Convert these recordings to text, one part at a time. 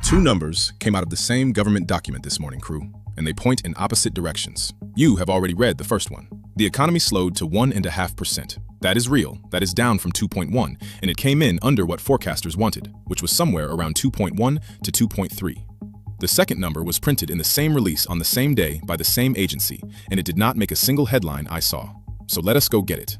Two numbers came out of the same government document this morning, crew, and they point in opposite directions. You have already read the first one. The economy slowed to 1.5%. That is real. That is down from 2.1, and it came in under what forecasters wanted, which was somewhere around 2.1 to 2.3. The second number was printed in the same release on the same day by the same agency, and it did not make a single headline I saw. So let us go get it.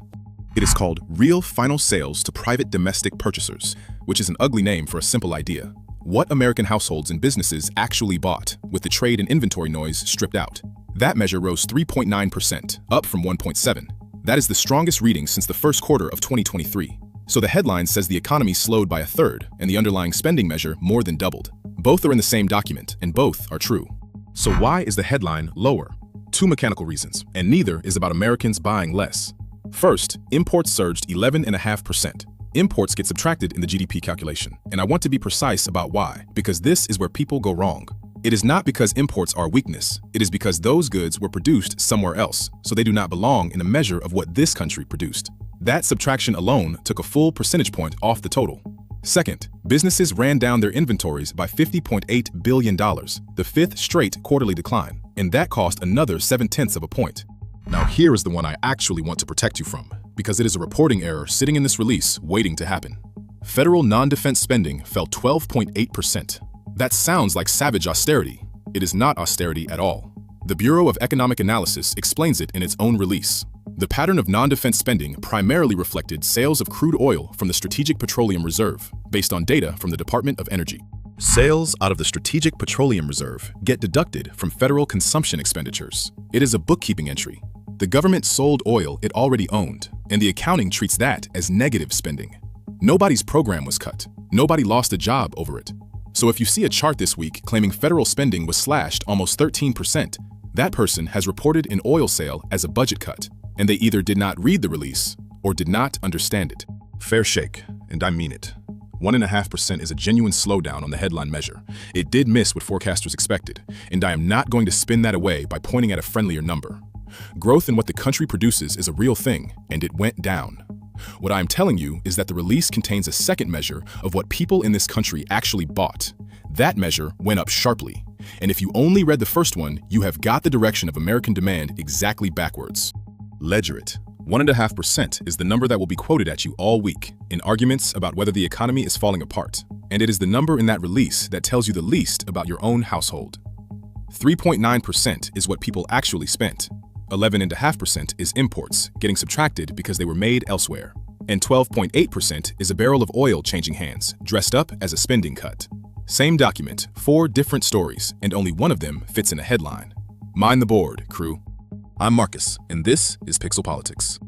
It is called Real Final Sales to Private Domestic Purchasers, which is an ugly name for a simple idea. What American households and businesses actually bought, with the trade and inventory noise stripped out. That measure rose 3.9%, up from 1.7. That is the strongest reading since the first quarter of 2023. So the headline says the economy slowed by a third, and the underlying spending measure more than doubled. Both are in the same document, and both are true. So why is the headline lower? Two mechanical reasons, and neither is about Americans buying less. First, imports surged 11.5%. Imports get subtracted in the GDP calculation, and I want to be precise about why, because this is where people go wrong. It is not because imports are a weakness, it is because those goods were produced somewhere else, so they do not belong in a measure of what this country produced. That subtraction alone took a full percentage point off the total. Second, businesses ran down their inventories by $50.8 billion, the fifth straight quarterly decline, and that cost another 0.7 of a point. Now here is the one I actually want to protect you from, because it is a reporting error sitting in this release waiting to happen. Federal non-defense spending fell 12.8%. That sounds like savage austerity. It is not austerity at all. The Bureau of Economic Analysis explains it in its own release. The pattern of non-defense spending primarily reflected sales of crude oil from the Strategic Petroleum Reserve, based on data from the Department of Energy. Sales out of the Strategic Petroleum Reserve get deducted from federal consumption expenditures. It is a bookkeeping entry. The government sold oil it already owned, and the accounting treats that as negative spending. Nobody's program was cut. Nobody lost a job over it. So if you see a chart this week claiming federal spending was slashed almost 13%, that person has reported an oil sale as a budget cut, and they either did not read the release or did not understand it. Fair shake, and I mean it. 1.5% is a genuine slowdown on the headline measure. It did miss what forecasters expected, and I am not going to spin that away by pointing at a friendlier number. Growth in what the country produces is a real thing, and it went down. What I am telling you is that the release contains a second measure of what people in this country actually bought. That measure went up sharply, and if you only read the first one, you have got the direction of American demand exactly backwards. Ledger it. 1.5% is the number that will be quoted at you all week in arguments about whether the economy is falling apart, and it is the number in that release that tells you the least about your own household. 3.9% is what people actually spent. 11.5% is imports getting subtracted because they were made elsewhere. And 12.8% is a barrel of oil changing hands, dressed up as a spending cut. Same document, 4 different stories, and only one of them fits in a headline. Mind the board, crew. I'm Marcus, and this is Pixel Politics.